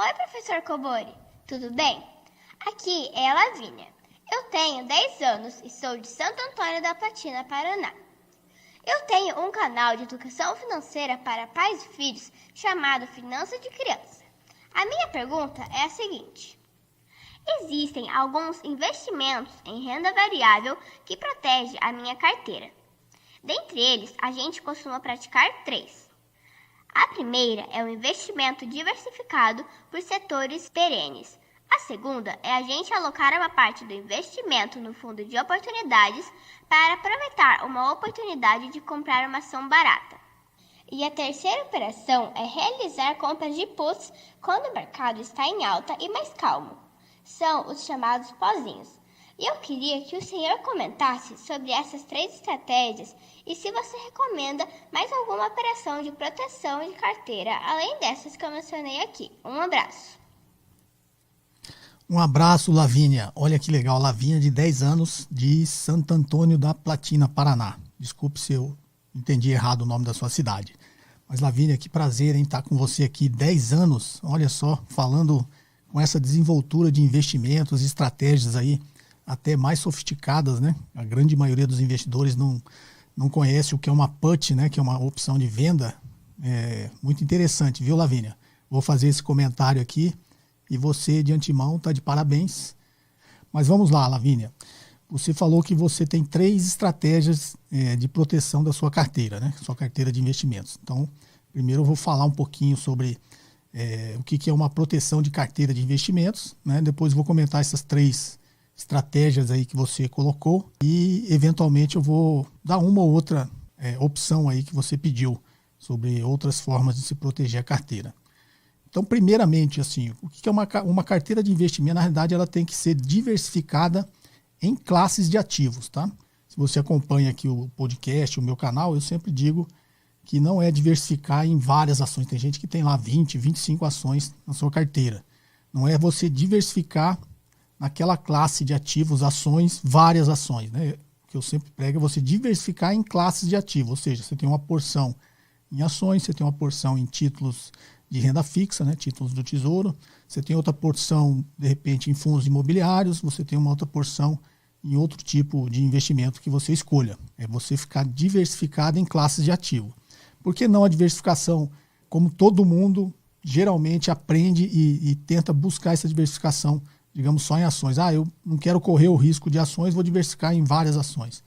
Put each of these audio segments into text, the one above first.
Oi, professor Cobori, tudo bem? Aqui é a Lavínia. Eu tenho 10 anos e sou de Santo Antônio da Platina, Paraná. Eu tenho um canal de educação financeira para pais e filhos chamado Finanças de Criança. A minha pergunta é a seguinte: existem alguns investimentos em renda variável que protegem a minha carteira. Dentre eles, a gente costuma praticar 3. A primeira é o investimento diversificado por setores perenes. A segunda é a gente alocar uma parte do investimento no fundo de oportunidades para aproveitar uma oportunidade de comprar uma ação barata. E a terceira operação é realizar compras de puts quando o mercado está em alta e mais calmo. São os chamados pozinhos. E eu queria que o senhor comentasse sobre essas 3 estratégias e se você recomenda mais alguma operação de proteção de carteira, além dessas que eu mencionei aqui. Um abraço. Um abraço, Lavínia. Olha que legal, Lavínia de 10 anos, de Santo Antônio da Platina, Paraná. Desculpe se eu entendi errado o nome da sua cidade. Mas, Lavínia, que prazer em estar com você aqui, 10 anos, olha só, falando com essa desenvoltura de investimentos, estratégias aí, até mais sofisticadas, né? A grande maioria dos investidores não conhece o que é uma put, né? Que é uma opção de venda. É muito interessante, viu, Lavínia? Vou fazer esse comentário aqui e você, de antemão, está de parabéns. Mas vamos lá, Lavínia. Você falou que você tem 3 estratégias de proteção da sua carteira, né? Sua carteira de investimentos. Então, primeiro eu vou falar um pouquinho sobre o que é uma proteção de carteira de investimentos, né? Depois eu vou comentar essas 3 estratégias aí que você colocou e eventualmente eu vou dar uma ou outra opção aí que você pediu sobre outras formas de se proteger a carteira. Então, primeiramente, assim, o que é uma carteira de investimento? Na realidade, ela tem que ser diversificada em classes de ativos, tá? Se você acompanha aqui o podcast, o meu canal, eu sempre digo que não é diversificar em várias ações. Tem gente que tem lá 20, 25 ações na sua carteira. Não é você diversificar naquela classe de ativos, ações, várias ações, né? O que eu sempre prego é você diversificar em classes de ativos, ou seja, você tem uma porção em ações, você tem uma porção em títulos de renda fixa, né? Títulos do Tesouro, você tem outra porção, de repente, em fundos imobiliários, você tem uma outra porção em outro tipo de investimento que você escolha. É você ficar diversificado em classes de ativo. Por que não a diversificação, como todo mundo geralmente aprende e tenta buscar essa diversificação, digamos, só em ações? Eu não quero correr o risco de ações, vou diversificar em várias ações.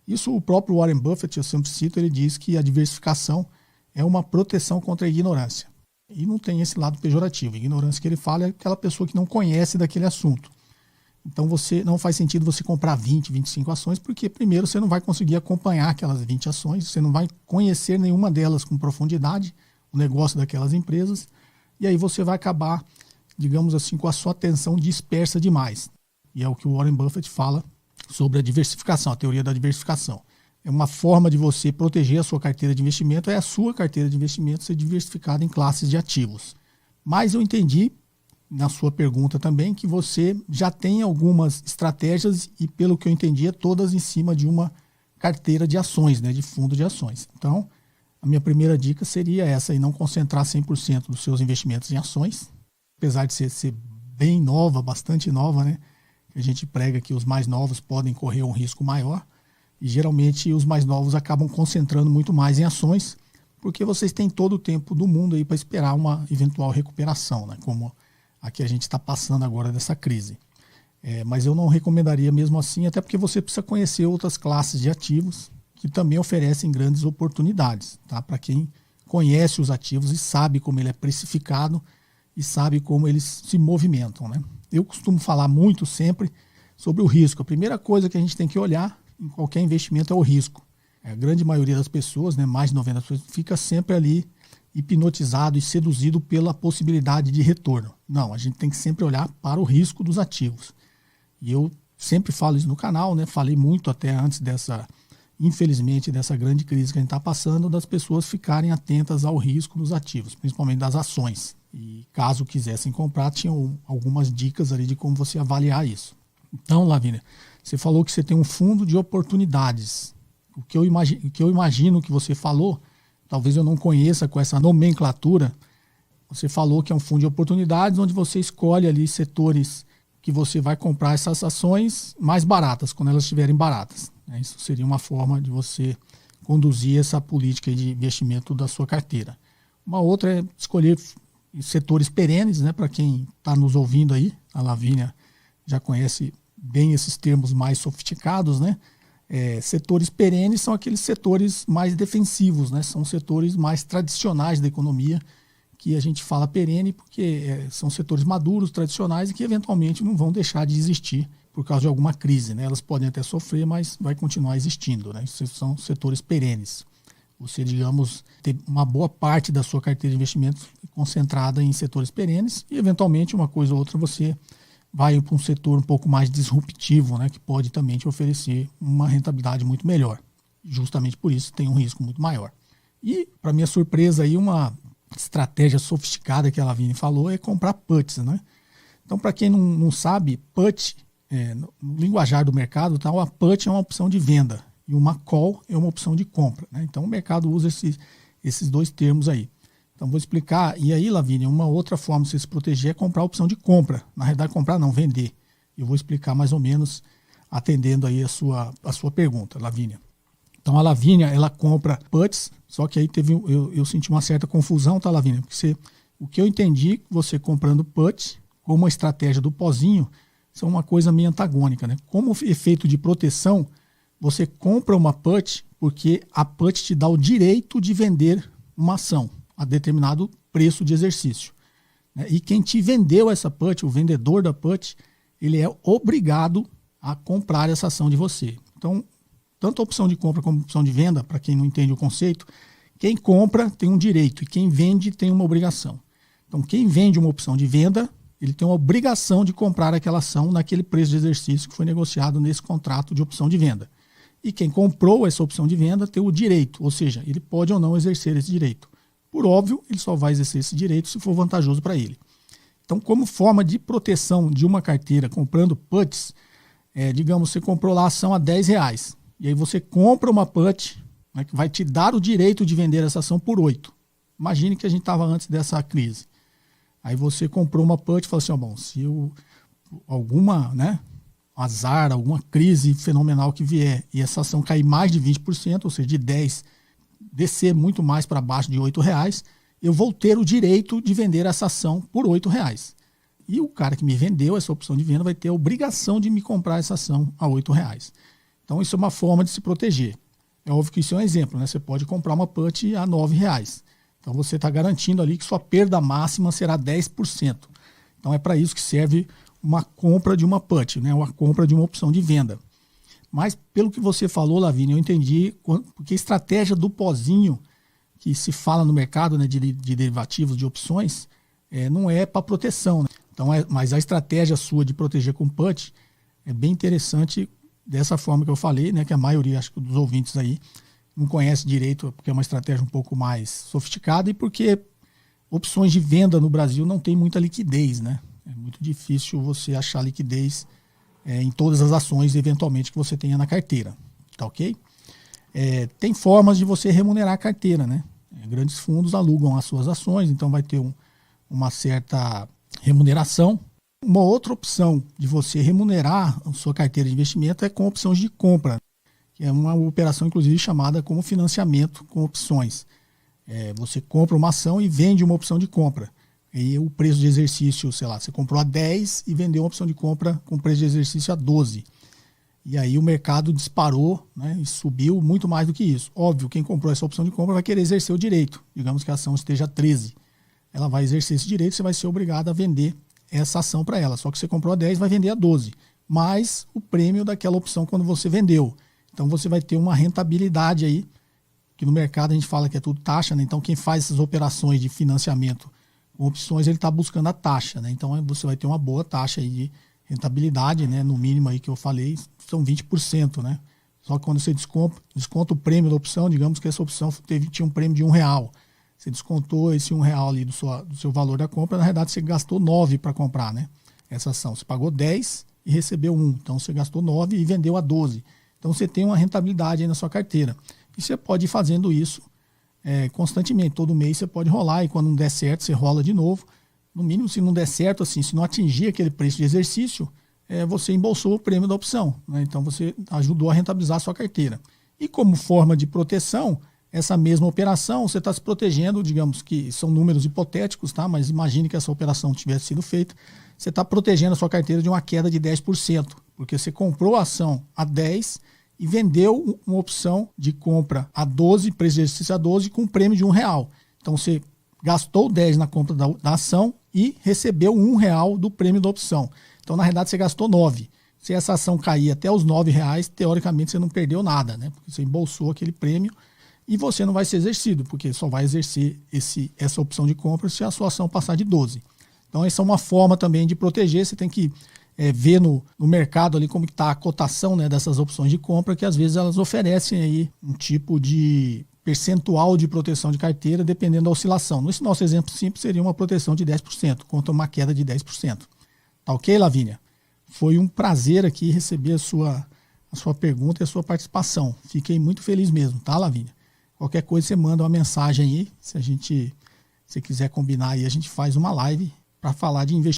Isso o próprio Warren Buffett, eu sempre cito, ele diz que a diversificação é uma proteção contra a ignorância. E não tem esse lado pejorativo. A ignorância que ele fala é aquela pessoa que não conhece daquele assunto. Então não faz sentido você comprar 20, 25 ações, porque primeiro você não vai conseguir acompanhar aquelas 20 ações, você não vai conhecer nenhuma delas com profundidade, o negócio daquelas empresas, e aí você vai acabar, digamos assim, com a sua atenção dispersa demais. E é o que o Warren Buffett fala sobre a diversificação, a teoria da diversificação. É uma forma de você proteger a sua carteira de investimento, é a sua carteira de investimento ser diversificada em classes de ativos. Mas eu entendi, na sua pergunta também, que você já tem algumas estratégias e, pelo que eu entendi, é todas em cima de uma carteira de ações, né, de fundo de ações. Então, a minha primeira dica seria essa, e não concentrar 100% dos seus investimentos em ações, apesar de ser bem nova, bastante nova, né? A gente prega que os mais novos podem correr um risco maior e geralmente os mais novos acabam concentrando muito mais em ações, porque vocês têm todo o tempo do mundo aí para esperar uma eventual recuperação, né? Como a que a gente está passando agora dessa crise. Mas eu não recomendaria mesmo assim, até porque você precisa conhecer outras classes de ativos que também oferecem grandes oportunidades, tá? Para quem conhece os ativos e sabe como ele é precificado e sabe como eles se movimentam, né? Eu costumo falar muito sempre sobre o risco. A primeira coisa que a gente tem que olhar em qualquer investimento é o risco. A grande maioria das pessoas, né, mais de 90%, fica sempre ali hipnotizado e seduzido pela possibilidade de retorno. Não, a gente tem que sempre olhar para o risco dos ativos. E eu sempre falo isso no canal, né? Falei muito até antes infelizmente, dessa grande crise que a gente está passando, das pessoas ficarem atentas ao risco dos ativos, principalmente das ações. E caso quisessem comprar, tinham algumas dicas ali de como você avaliar isso. Então, Lavínia, você falou que você tem um fundo de oportunidades. O que eu imagino que você falou, talvez eu não conheça com essa nomenclatura, Você falou que é um fundo de oportunidades onde você escolhe ali setores que você vai comprar essas ações mais baratas, quando elas estiverem baratas. Isso seria uma forma de você conduzir essa política de investimento da sua carteira. Uma outra é escolher setores perenes, né? Para quem está nos ouvindo aí, a Lavínia já conhece bem esses termos mais sofisticados, né? Setores perenes são aqueles setores mais defensivos, né? São setores mais tradicionais da economia, que a gente fala perene porque são setores maduros, tradicionais e que eventualmente não vão deixar de existir por causa de alguma crise, né? Elas podem até sofrer, mas vai continuar existindo, né? Esses são setores perenes. Você, digamos, ter uma boa parte da sua carteira de investimentos concentrada em setores perenes e, eventualmente, uma coisa ou outra você vai para um setor um pouco mais disruptivo, né? Que pode também te oferecer uma rentabilidade muito melhor. Justamente por isso tem um risco muito maior. E, para minha surpresa, aí, uma estratégia sofisticada que a Lavínia falou é comprar puts, né? Então, para quem não sabe, put, no linguajar do mercado, tá, uma put é uma opção de venda e uma call é uma opção de compra, né? Então, o mercado usa esses dois termos aí. Então, vou explicar. E aí, Lavínia, uma outra forma de você se proteger é comprar a opção de compra. Na realidade, comprar não, vender. Eu vou explicar mais ou menos atendendo aí a sua pergunta, Lavínia. Então, a Lavínia, ela compra puts, só que aí eu senti uma certa confusão, tá, Lavínia? Porque o que eu entendi, você comprando put, como a estratégia do pozinho, são uma coisa meio antagônica, né? Como efeito de proteção, você compra uma put porque a put te dá o direito de vender uma ação a determinado preço de exercício, né? E quem te vendeu essa put, o vendedor da put, ele é obrigado a comprar essa ação de você. Então, tanto a opção de compra como a opção de venda, para quem não entende o conceito, quem compra tem um direito e quem vende tem uma obrigação. Então, quem vende uma opção de venda, ele tem uma obrigação de comprar aquela ação naquele preço de exercício que foi negociado nesse contrato de opção de venda. E quem comprou essa opção de venda tem o direito, ou seja, ele pode ou não exercer esse direito. Por óbvio, ele só vai exercer esse direito se for vantajoso para ele. Então, como forma de proteção de uma carteira comprando puts, digamos, você comprou lá a ação a R$10, e aí você compra uma put, né, que vai te dar o direito de vender essa ação por 8. Imagine que a gente estava antes dessa crise. Aí você comprou uma put e falou assim, bom, se alguma, né, azar, alguma crise fenomenal que vier e essa ação cair mais de 20%, ou seja, de 10, descer muito mais para baixo de R$8, eu vou ter o direito de vender essa ação por R$8. E o cara que me vendeu essa opção de venda vai ter a obrigação de me comprar essa ação a R$8. Então isso é uma forma de se proteger. É óbvio que isso é um exemplo, né? Você pode comprar uma put a R$9. Então você está garantindo ali que sua perda máxima será 10%. Então é para isso que serve uma compra de uma put, né? Uma compra de uma opção de venda. Mas pelo que você falou, Lavínia, eu entendi, porque a estratégia do pozinho que se fala no mercado, né, de derivativos, de opções, não é para proteção, né? Então, mas a estratégia sua de proteger com put é bem interessante dessa forma que eu falei, né, que a maioria, acho que dos ouvintes aí, não conhece direito, porque é uma estratégia um pouco mais sofisticada e porque opções de venda no Brasil não tem muita liquidez, né? É muito difícil você achar liquidez em todas as ações, eventualmente, que você tenha na carteira, tá ok? Tem formas de você remunerar a carteira, né? Grandes fundos alugam as suas ações, então vai ter uma certa remuneração. Uma outra opção de você remunerar a sua carteira de investimento é com opções de compra, que é uma operação, inclusive, chamada como financiamento com opções. Você compra uma ação e vende uma opção de compra. E o preço de exercício, sei lá, você comprou a 10 e vendeu uma opção de compra com preço de exercício a 12. E aí o mercado disparou, né, e subiu muito mais do que isso. Óbvio, quem comprou essa opção de compra vai querer exercer o direito. Digamos que a ação esteja a 13. Ela vai exercer esse direito, você vai ser obrigado a vender essa ação para ela. Só que você comprou a 10, vai vender a 12. Mais o prêmio daquela opção quando você vendeu. Então você vai ter uma rentabilidade aí, que no mercado a gente fala que é tudo taxa, né? Então quem faz essas operações de financiamento com opções, ele está buscando a taxa, né? Então você vai ter uma boa taxa aí de rentabilidade, né? No mínimo aí que eu falei, são 20%, né? Só que quando você desconta o prêmio da opção, digamos que essa opção tinha um prêmio de R$1. Você descontou esse R$1 ali do seu valor da compra, na verdade você gastou 9 para comprar, né? Essa ação. Você pagou 10 e recebeu 1. Então você gastou 9 e vendeu a 12. Então você tem uma rentabilidade aí na sua carteira. E você pode ir fazendo isso constantemente. Todo mês você pode rolar e quando não der certo, você rola de novo. No mínimo, se não der certo, assim, se não atingir aquele preço de exercício, você embolsou o prêmio da opção, né? Então você ajudou a rentabilizar a sua carteira. E como forma de proteção, essa mesma operação, você está se protegendo, digamos que são números hipotéticos, tá? Mas imagine que essa operação tivesse sido feita, você está protegendo a sua carteira de uma queda de 10%, porque você comprou a ação a 10 e vendeu uma opção de compra a 12, preço de exercício a 12, com um prêmio de R$1. Então você gastou 10 na compra da ação e recebeu R$1 do prêmio da opção. Então, na realidade, você gastou 9. Se essa ação cair até os R$9, teoricamente você não perdeu nada, né? Porque você embolsou aquele prêmio e você não vai ser exercido, porque só vai exercer essa opção de compra se a sua ação passar de 12. Então, essa é uma forma também de proteger. Você tem que ver no mercado ali como está a cotação, né, dessas opções de compra, que às vezes elas oferecem aí um tipo de percentual de proteção de carteira, dependendo da oscilação. Nesse nosso exemplo simples, seria uma proteção de 10%, contra uma queda de 10%. Tá ok, Lavínia? Foi um prazer aqui receber a sua pergunta e a sua participação. Fiquei muito feliz mesmo, tá, Lavínia? Qualquer coisa você manda uma mensagem aí, se quiser combinar aí, a gente faz uma live para falar de investimento.